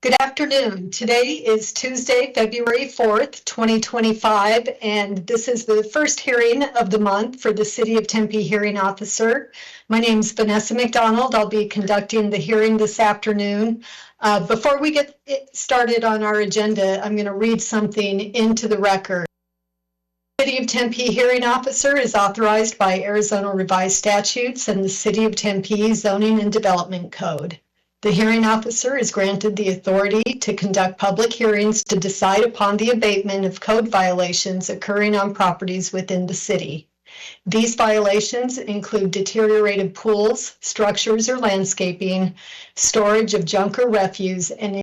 Good afternoon. Today is Tuesday, February 4th, 2025, and this is the first hearing of the month for the City of Tempe hearing officer. My name is Vanessa McDonald. I'll be conducting the hearing this afternoon. Before we get started on our agenda, I'm going to read something into the record. The City of Tempe hearing officer is authorized by Arizona Revised Statutes and the City of Tempe Zoning and Development Code. The hearing officer is granted the authority to conduct public hearings to decide upon the abatement of code violations occurring on properties within the city. These violations include deteriorated pools, structures or landscaping, storage of junk or refuse, and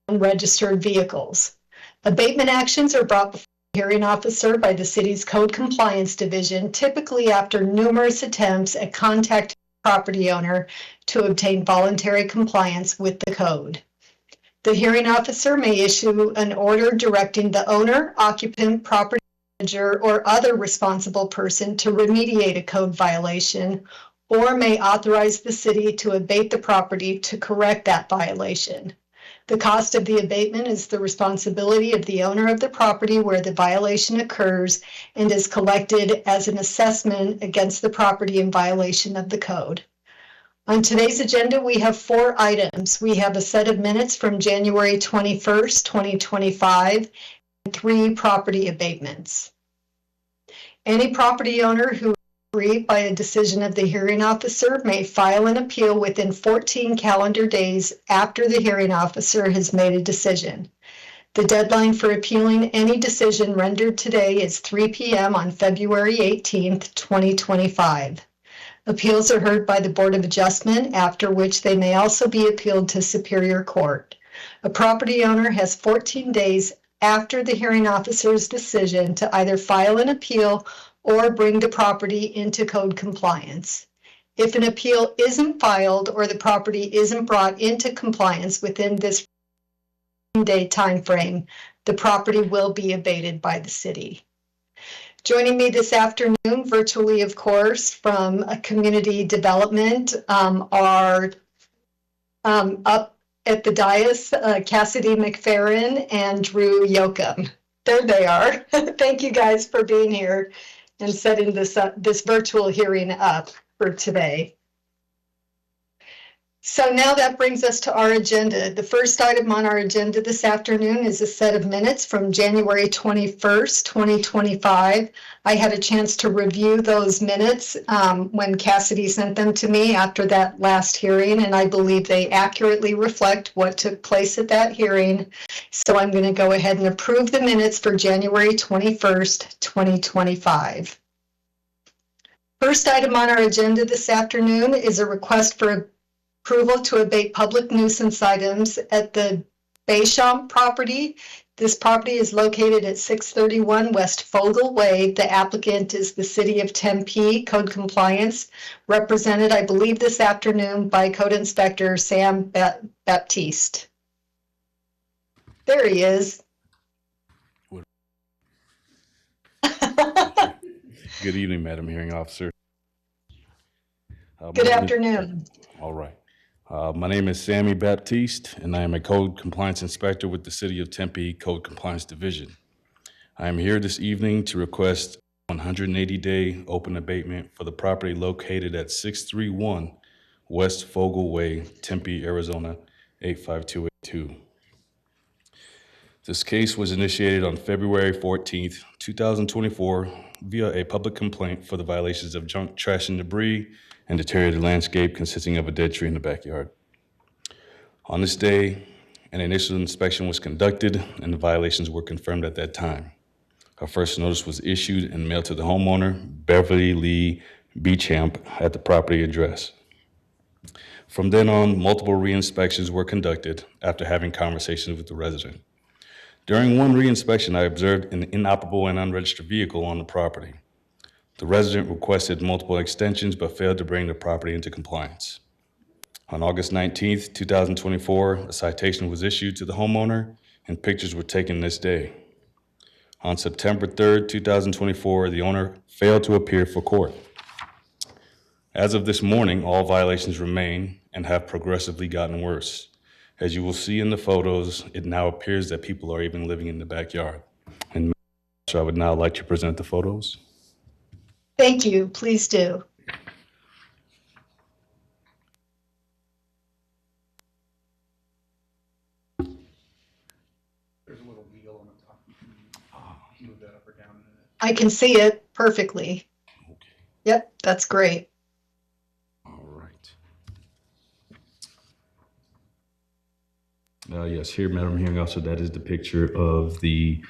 unregistered vehicles. Abatement actions are brought before the hearing officer by the city's Code Compliance Division, typically after numerous attempts at contacting property owner to obtain voluntary compliance with the code. The hearing officer may issue an order directing the owner, occupant, property manager, or other responsible person to remediate a code violation, or may authorize the city to abate the property to correct that violation. The cost of the abatement is the responsibility of the owner of the property where the violation occurs and is collected as an assessment against the property in violation of the code. On today's agenda, we have 4 items. We have a set of minutes from January 21st, 2025, and 3 property abatements. Any property owner who aggrieved by a decision of the hearing officer may file an appeal within 14 calendar days after the hearing officer has made a decision. The deadline for appealing any decision rendered today is 3 p.m. on February 18th, 2025. Appeals are heard by the Board of Adjustment, after which they may also be appealed to Superior Court. A property owner has 14 days after the hearing officer's decision to either file an appeal or bring the property into code compliance. If an appeal isn't filed or the property isn't brought into compliance within this 14-day time frame, the property will be abated by the city. Joining me this afternoon, virtually of course, from Community Development are up at the dais, Cassidy McFerrin and Drew Yoakum. There they are. Thank you guys for being here and setting this virtual hearing up for today. So now that brings us to our agenda. The first item on our agenda this afternoon is a set of minutes from January 21st, 2025. I had a chance to review those minutes when Cassidy sent them to me after that last hearing, and I believe they accurately reflect what took place at that hearing. So I'm going to go ahead and approve the minutes for January 21st, 2025. First item on our agenda this afternoon is a request for approval to abate public nuisance items at the Baychamp property. This property is located at 631 West Fogle Way. The applicant is the City of Tempe Code Compliance, represented, I believe, this afternoon by Code Inspector Sam Baptiste. There he is. Good evening, Madam Hearing Officer. Good afternoon. All right. My name is Sammy Baptiste, and I am a Code Compliance Inspector with the City of Tempe Code Compliance Division. I am here this evening to request a 180-day open abatement for the property located at 631 West Fogle Way, Tempe, Arizona, 85282. This case was initiated on February 14th, 2024 via a public complaint for the violations of junk, trash, and debris and deteriorated landscape consisting of a dead tree in the backyard. On this day, an initial inspection was conducted and the violations were confirmed at that time. A first notice was issued and mailed to the homeowner, Beverly Lee Beauchamp, at the property address. From then on, multiple re-inspections were conducted after having conversations with the resident. During one re-inspection, I observed an inoperable and unregistered vehicle on the property. The resident requested multiple extensions but failed to bring the property into compliance. On August 19th, 2024, a citation was issued to the homeowner and pictures were taken this day. On September 3rd, 2024, the owner failed to appear for court. As of this morning, all violations remain and have progressively gotten worse. As you will see in the photos, it now appears that people are even living in the backyard. And I would now like to present the photos. Thank you. Please do. There's a little wheel on the top. You can move that up or down. I can see it perfectly. Okay. Yep, that's great. All right. Yes, here, Madam Hearing Officer, that is the picture of the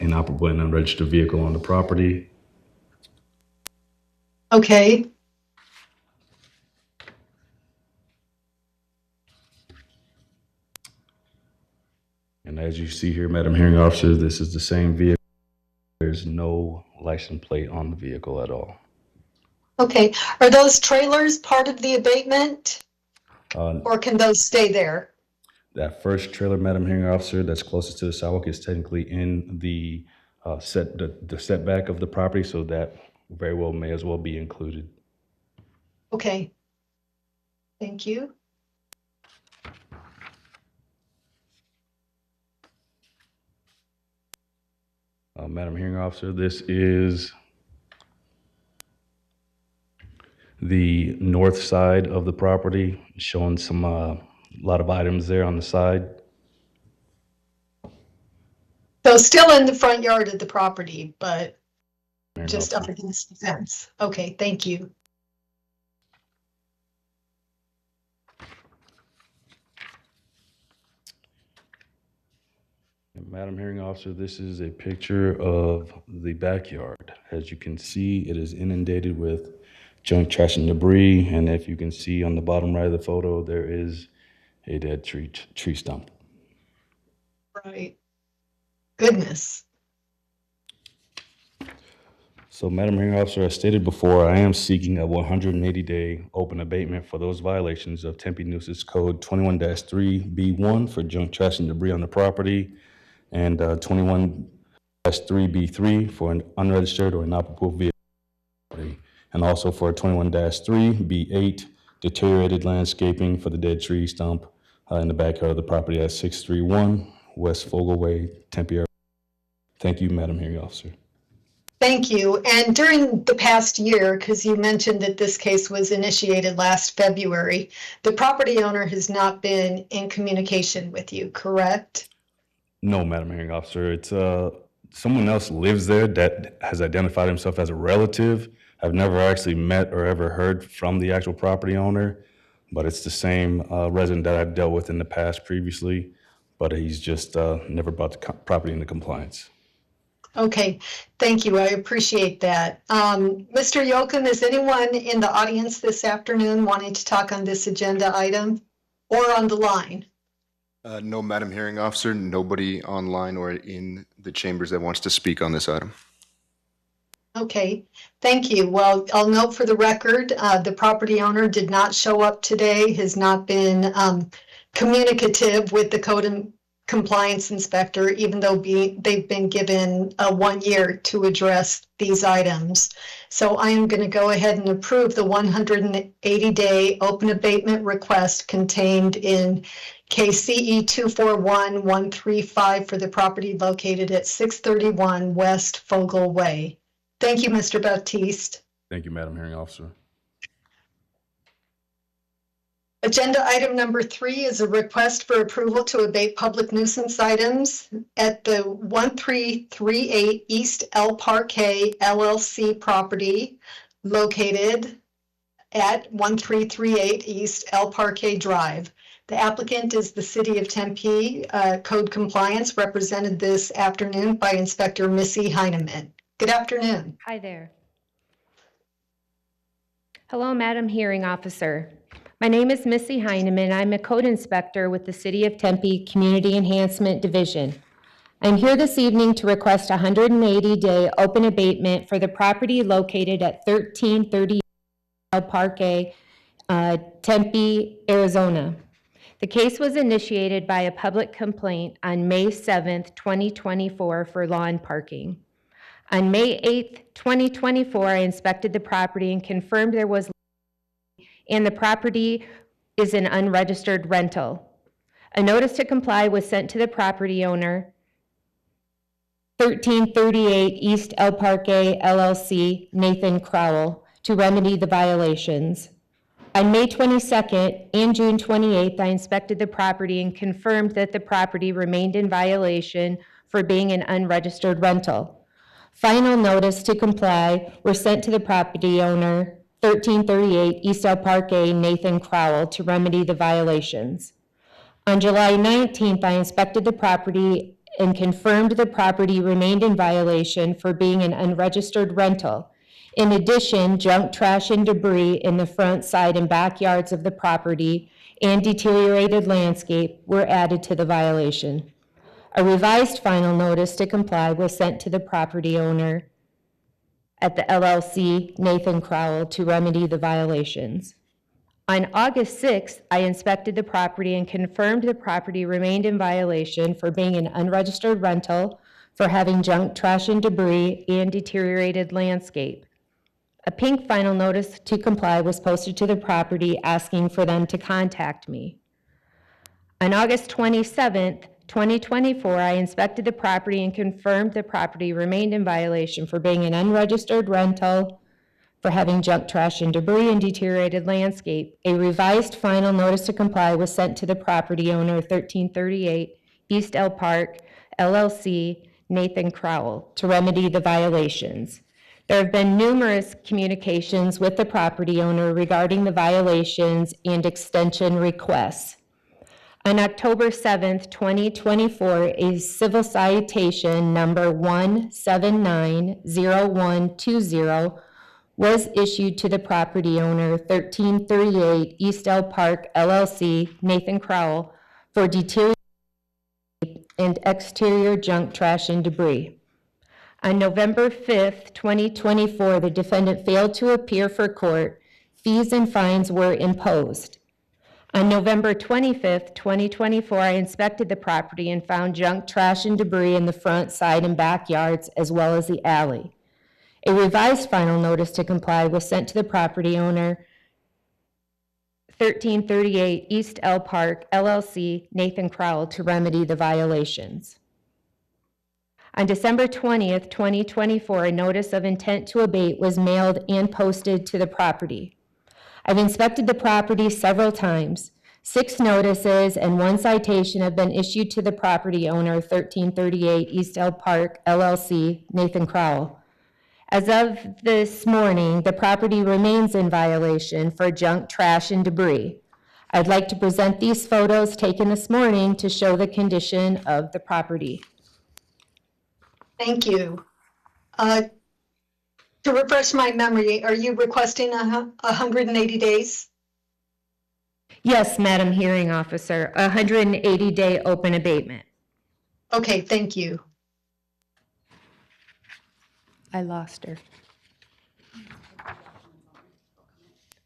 inoperable and unregistered vehicle on the property. Okay. And as you see here, Madam Hearing Officer, this is the same vehicle. There's no license plate on the vehicle at all. Okay. Are those trailers part of the abatement, Uh, or can those stay there? That first trailer, Madam Hearing Officer, that's closest to the sidewalk is technically in the setback of the property, so that very well may as well be included. Okay. Thank you. Madam Hearing Officer, this is the north side of the property, showing some lot of items there on the side. So still in the front yard of the property, but Hearing just up Officer. against the fence. Okay, thank you. Madam Hearing Officer, this is a picture of the backyard. As you can see, it is inundated with junk, trash, and debris. And if you can see on the bottom right of the photo, there is a dead tree stump. Right. Goodness. So, Madam Hearing Officer, as stated before, I am seeking a 180-day open abatement for those violations of Tempe Nuisance Code 21-3B1 for junk, trash, and debris on the property, and 21-3B3 for an unregistered or inoperable vehicle, and also for 21-3B8 deteriorated landscaping for the dead tree stump in the backyard of the property at 631 West Fogle Way, Tempe. Thank you, Madam Hearing Officer. Thank you. And during the past year, because you mentioned that this case was initiated last February, the property owner has not been in communication with you, correct? No, Madam Hearing Officer. It's someone else lives there that has identified himself as a relative. I've never actually met or ever heard from the actual property owner, but it's the same resident that I've dealt with in the past previously, but he's just never brought the property into compliance. Okay, thank you. I appreciate that. Mr. Yoakum, is anyone in the audience this afternoon wanting to talk on this agenda item or on the line? No, Madam Hearing Officer, nobody online or in the chambers that wants to speak on this item. Okay, thank you. Well, I'll note for the record, the property owner did not show up today, has not been communicative with the code and compliance inspector, even though they've been given 1 year to address these items. So I am going to go ahead and approve the 180-day open abatement request contained in KCE 241135 for the property located at 631 West Fogle Way. Thank you, Mr. Baptiste. Thank you, Madam Hearing Officer. Agenda item number 3 is a request for approval to abate public nuisance items at the 1338 East El Parque LLC property located at 1338 East El Parque Drive. The applicant is the City of Tempe Code Compliance, represented this afternoon by Inspector Missy Heineman. Good afternoon. Hi there. Hello, Madam Hearing Officer. My name is Missy Heineman. I'm a code inspector with the City of Tempe Community Enhancement Division. I'm here this evening to request a 180-day open abatement for the property located at 1330 El Parque, Tempe, Arizona. The case was initiated by a public complaint on May 7th, 2024 for lawn parking. On May 8th, 2024, I inspected the property and confirmed there was, and the property is an unregistered rental. A notice to comply was sent to the property owner, 1338 East El Parque LLC, Nathan Crowell, to remedy the violations. On May 22nd and June 28th, I inspected the property and confirmed that the property remained in violation for being an unregistered rental. Final notice to comply were sent to the property owner, 1338 East El Parque, Nathan Crowell, to remedy the violations. On July 19th, I inspected the property and confirmed the property remained in violation for being an unregistered rental. In addition, junk, trash, and debris in the front, side, and backyards of the property and deteriorated landscape were added to the violation. A revised final notice to comply was sent to the property owner at the LLC, Nathan Crowell, to remedy the violations. On August 6th, I inspected the property and confirmed the property remained in violation for being an unregistered rental, for having junk, trash, and debris, and deteriorated landscape. A pink final notice to comply was posted to the property asking for them to contact me. On August 27th, 2024, I inspected the property and confirmed the property remained in violation for being an unregistered rental, for having junk, trash, and debris, and deteriorated landscape. A revised final notice to comply was sent to the property owner, 1338 East El Park, LLC, Nathan Crowell, to remedy the violations. There have been numerous communications with the property owner regarding the violations and extension requests. On October 7th, 2024, a civil citation number 1790120 was issued to the property owner, 1338 East El Park, LLC, Nathan Crowell, for deteriorated and exterior junk, trash, and debris. On November 5th, 2024, the defendant failed to appear for court. Fees and fines were imposed. On November 25th, 2024, I inspected the property and found junk, trash, and debris in the front, side, and backyards, as well as the alley. A revised final notice to comply was sent to the property owner, 1338 East El Park, LLC, Nathan Crowell, to remedy the violations. On December 20th, 2024, a notice of intent to abate was mailed and posted to the property. I've inspected the property several times. 6 notices and 1 citation have been issued to the property owner, 1338 East El Park, LLC, Nathan Crowell. As of this morning, the property remains in violation for junk, trash, and debris. I'd like to present these photos taken this morning to show the condition of the property. Thank you. To refresh my memory, are you requesting 180 days? Yes, Madam Hearing Officer, a 180-day open abatement. Okay, thank you. I lost her.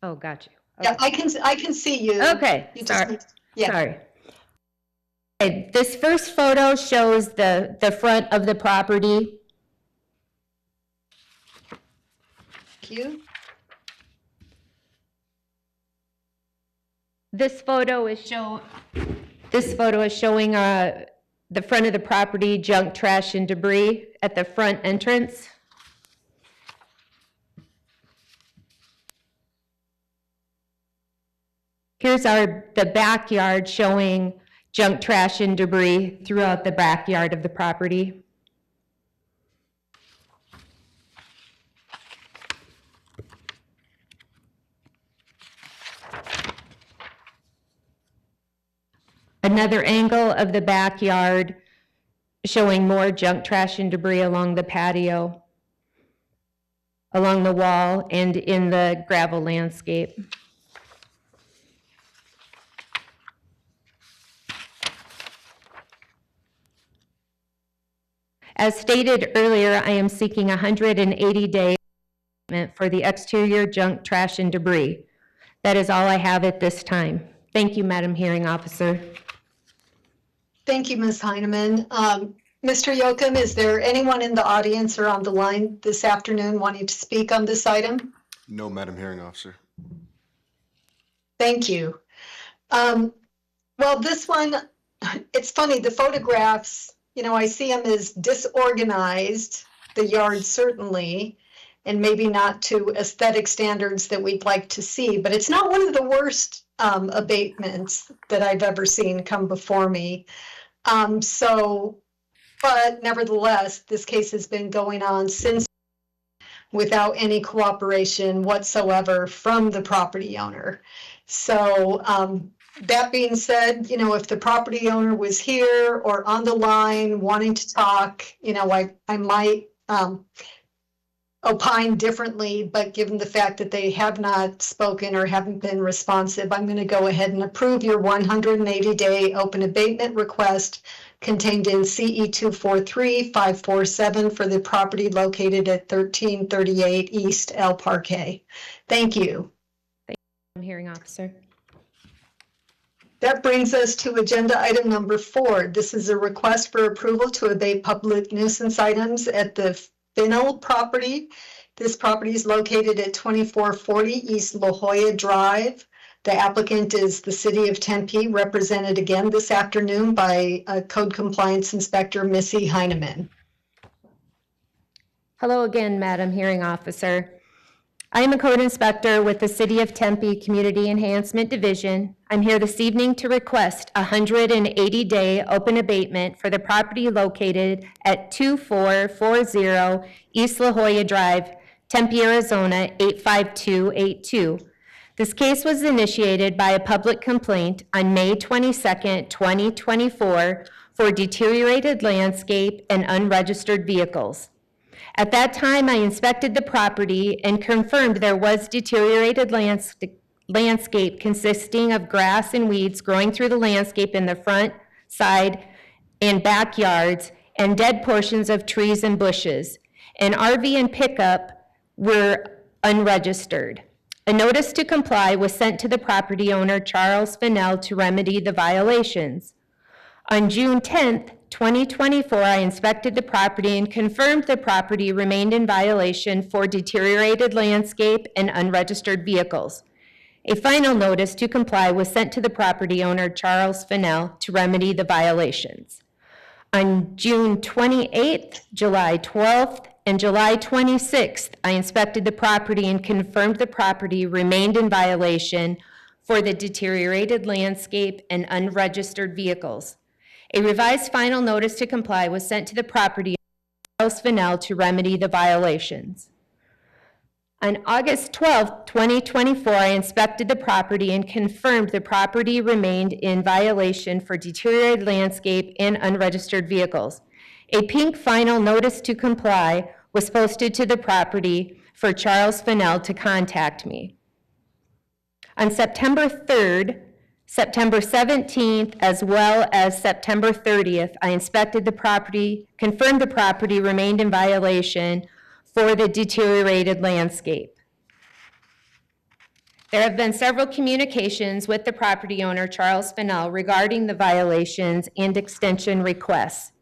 Oh, got you. Yeah, I can see you. Okay, You sorry. yeah. Sorry. Okay, this first photo shows the front of the property. Thank you. This photo is showing the front of the property, junk, trash, and debris at the front entrance. Here's the backyard showing junk, trash, and debris throughout the backyard of the property. Another angle of the backyard showing more junk, trash, and debris along the patio, along the wall, and in the gravel landscape. As stated earlier, I am seeking a 180-day for the exterior junk, trash, and debris. That is all I have at this time. Thank you, Madam Hearing Officer. Thank you, Ms. Heineman. Mr. Yocum, is there anyone in the audience or on the line this afternoon wanting to speak on this item? No, Madam Hearing Officer. Thank you. Well, this one it's funny, the photographs, I see them as disorganized, the yard certainly, and maybe not to aesthetic standards that we'd like to see, but it's not one of the worst abatements that I've ever seen come before me. But nevertheless, this case has been going on since without any cooperation whatsoever from the property owner. So that being said, if the property owner was here or on the line wanting to talk, I might opine differently, but given the fact that they have not spoken or haven't been responsive, I'm going to go ahead and approve your 180-day open abatement request contained in CE 243547 for the property located at 1338 East El Parque. Thank you. Hearing officer. That brings us to agenda item number 4. This is a request for approval to abate public nuisance items at the Finnell property. This property is located at 2440 East La Jolla Drive. The applicant is the City of Tempe, represented again this afternoon by Code Compliance Inspector Missy Heineman. Hello again, Madam Hearing Officer. I am a code inspector with the City of Tempe Community Enhancement Division. I'm here this evening to request a 180-day open abatement for the property located at 2440 East La Jolla Drive, Tempe, Arizona 85282. This case was initiated by a public complaint on May 22nd, 2024 for deteriorated landscape and unregistered vehicles. At that time, I inspected the property and confirmed there was deteriorated landscape consisting of grass and weeds growing through the landscape in the front, side, and backyards, and dead portions of trees and bushes. An RV and pickup were unregistered. A notice to comply was sent to the property owner, Charles Finnell, to remedy the violations. On June 10th, 2024, I inspected the property and confirmed the property remained in violation for deteriorated landscape and unregistered vehicles. A final notice to comply was sent to the property owner, Charles Finnell, to remedy the violations. On June 28th, July 12th, and July 26th, I inspected the property and confirmed the property remained in violation for the deteriorated landscape and unregistered vehicles. A revised final notice to comply was sent to the property owner, Charles Finnell, to remedy the violations. On August 12, 2024, I inspected the property and confirmed the property remained in violation for deteriorated landscape and unregistered vehicles. A pink final notice to comply was posted to the property for Charles Finnell to contact me. On September 3rd, September 17th, as well as September 30th, I inspected the property, confirmed the property remained in violation for the deteriorated landscape. There have been several communications with the property owner, Charles Finnell, regarding the violations and extension requests.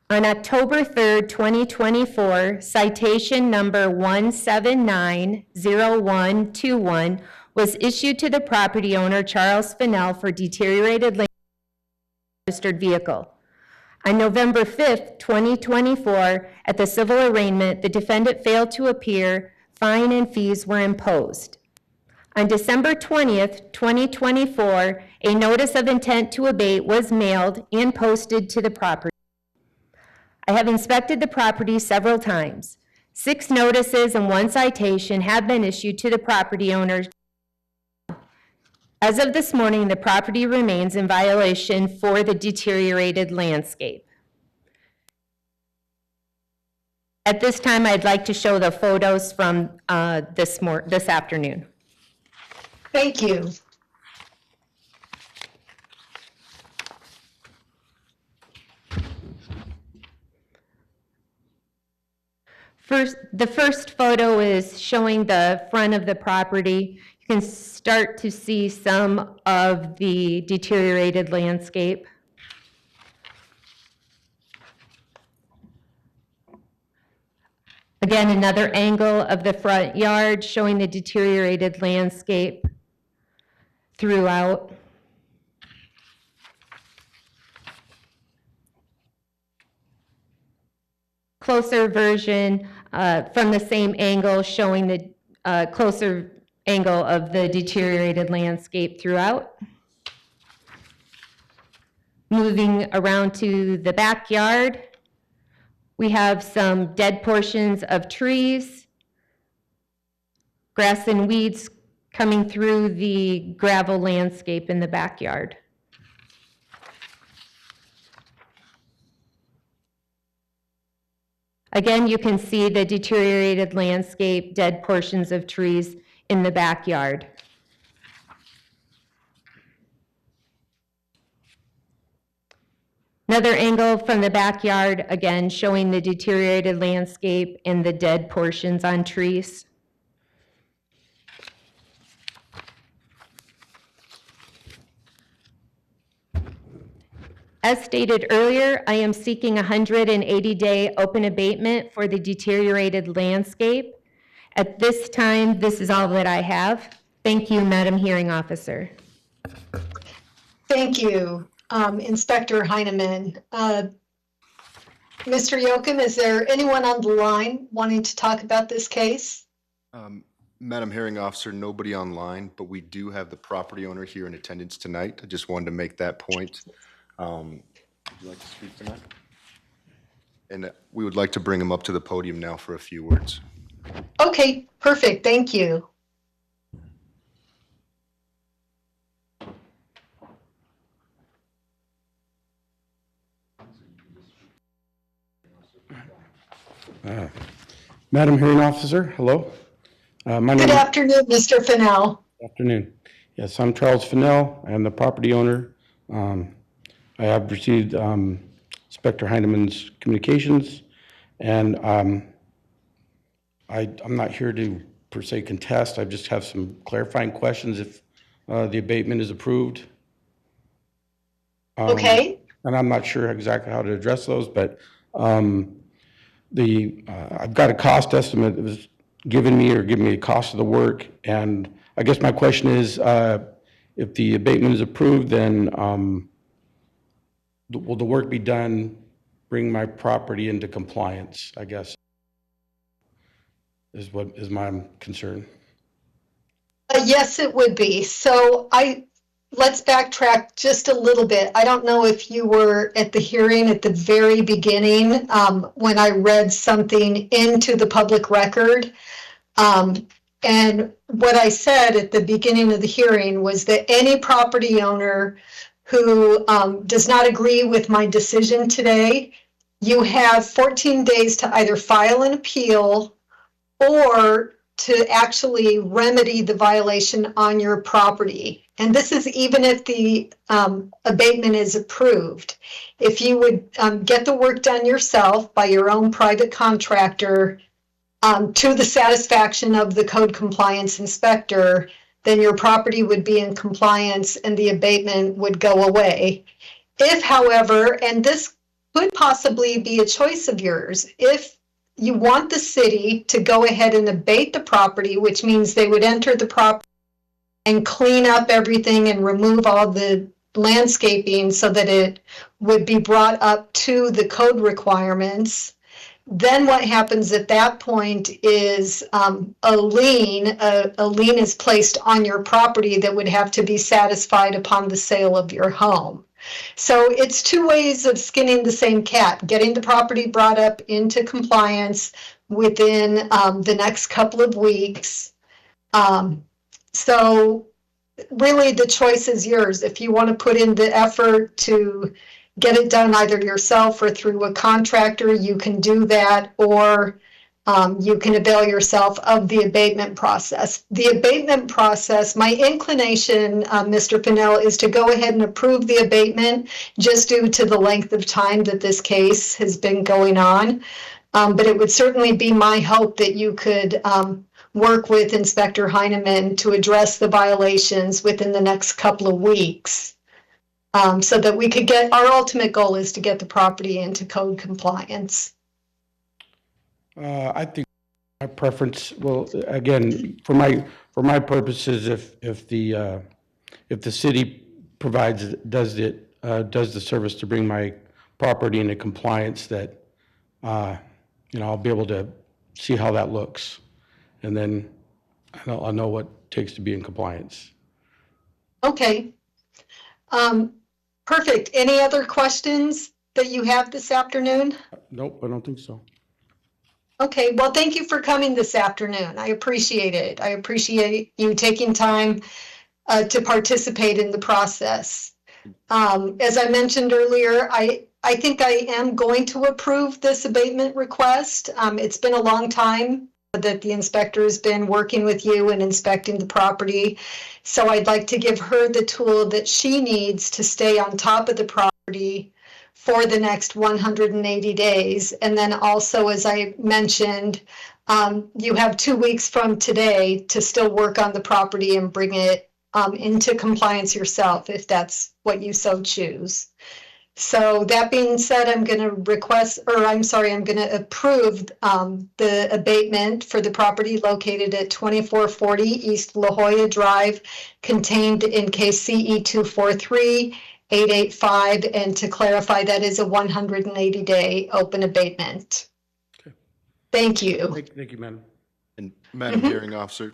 On October 3rd, 2024, citation number 1790121 was issued to the property owner, Charles Finnell, for deteriorated registered vehicle. On November 5th, 2024, at the civil arraignment, the defendant failed to appear, fine and fees were imposed. On December 20th, 2024, a notice of intent to abate was mailed and posted to the property. I have inspected the property several times. 6 notices and 1 citation have been issued to the property owner. As of this morning, the property remains in violation for the deteriorated landscape. At this time, I'd like to show the photos from this afternoon. Thank you. The first photo is showing the front of the property. You can start to see some of the deteriorated landscape. Again, another angle of the front yard showing the deteriorated landscape throughout. closer version from the same angle showing the closer angle of the deteriorated landscape throughout. Moving around to the backyard, we have some dead portions of trees, grass and weeds coming through the gravel landscape in the backyard. Again, you can see the deteriorated landscape, dead portions of trees in the backyard. Another angle from the backyard, again, showing the deteriorated landscape and the dead portions on trees. As stated earlier, I am seeking a 180-day open abatement for the deteriorated landscape. At this time, this is all that I have. Thank you, Madam Hearing Officer. Thank you, Inspector Heineman. Mr. Yoakum, is there anyone on the line wanting to talk about this case? Madam Hearing Officer, nobody online, but we do have the property owner here in attendance tonight. I just wanted to make that point. Would you like to speak tonight? And we would like to bring him up to the podium now for a few words. Okay, perfect. Thank you. Madam Hearing Officer, hello. My Good name afternoon, Mr. Fennell. Afternoon. Yes, I'm Charles Fennell. I am the property owner. I have received Inspector Heineman's communications, and I'm not here to per se contest. I just have some clarifying questions if the abatement is approved. Okay. And I'm not sure exactly how to address those, but I've got a cost estimate that was given me or given me a cost of the work, and I guess my question is, if the abatement is approved, then will the work be done, bring my property into compliance, I guess, is what is my concern. Yes, it would be. So let's backtrack just a little bit. I don't know if you were at the hearing at the very beginning when I read something into the public record. And what I said at the beginning of the hearing was that any property owner who does not agree with my decision today, you have 14 days to either file an appeal or to actually remedy the violation on your property. And this is even if the abatement is approved. If you would get the work done yourself by your own private contractor to the satisfaction of the code compliance inspector, then your property would be in compliance and the abatement would go away. If, however, and this could possibly be a choice of yours, if you want the city to go ahead and abate the property, which means they would enter the property and clean up everything and remove all the landscaping so that it would be brought up to the code requirements, then what happens at that point is a lien is placed on your property that would have to be satisfied upon the sale of your home. So it's two ways of skinning the same cat, getting the property brought up into compliance within the next couple of weeks. So really the choice is yours. If you want to put in the effort to get it done either yourself or through a contractor, you can do that, or you can avail yourself of the abatement process. The abatement process, my inclination, Mr. Fennell, is to go ahead and approve the abatement just due to the length of time that this case has been going on. But it would certainly be my hope that you could work with Inspector Heineman to address the violations within the next couple of weeks. So that we could get, our ultimate goal is to get the property into code compliance. I think my preference, well, again, for my purposes, if the city does the service to bring my property into compliance, that I'll be able to see how that looks. And then I'll know what it takes to be in compliance. Okay. Perfect. Any other questions that you have this afternoon? Nope, I don't think so. Okay, well, thank you for coming this afternoon. I appreciate it. I appreciate you taking time to participate in the process. As I mentioned earlier, I think I am going to approve this abatement request. It's been a long time that the inspector has been working with you and inspecting the property. So I'd like to give her the tool that she needs to stay on top of the property for the next 180 days. And then also, as I mentioned, you have 2 weeks from today to still work on the property and bring it into compliance yourself, if that's what you so choose. So that being said, I'm going to I'm going to approve the abatement for the property located at 2440 East La Jolla Drive, contained in case CE 243885. And to clarify, that is a 180-day open abatement. Okay. Thank you. Thank you, Madam. And Madam Hearing Officer,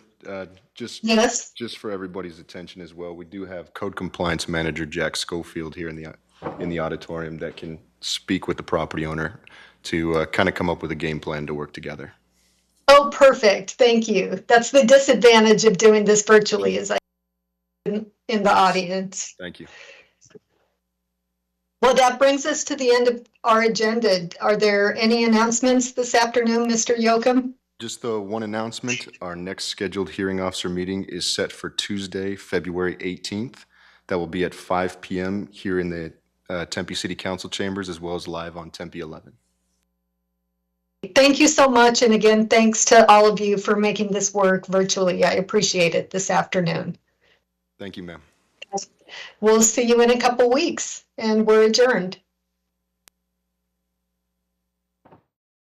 Yes. just for everybody's attention as well, we do have Code Compliance Manager Jack Schofield here in the auditorium that can speak with the property owner to kind of come up with a game plan to work together. Oh, perfect. Thank you. That's the disadvantage of doing this virtually, is I'm in the audience. Thank you. Well, that brings us to the end of our agenda. Are there any announcements this afternoon, Mr. Yocum? Just the one announcement, our next scheduled hearing officer meeting is set for Tuesday, February 18th. That will be at 5 p.m. here in the Tempe City Council chambers, as well as live on Tempe 11. Thank you so much. And again, thanks to all of you for making this work virtually. I appreciate it this afternoon. Thank you, ma'am. We'll see you in a couple weeks, and we're adjourned.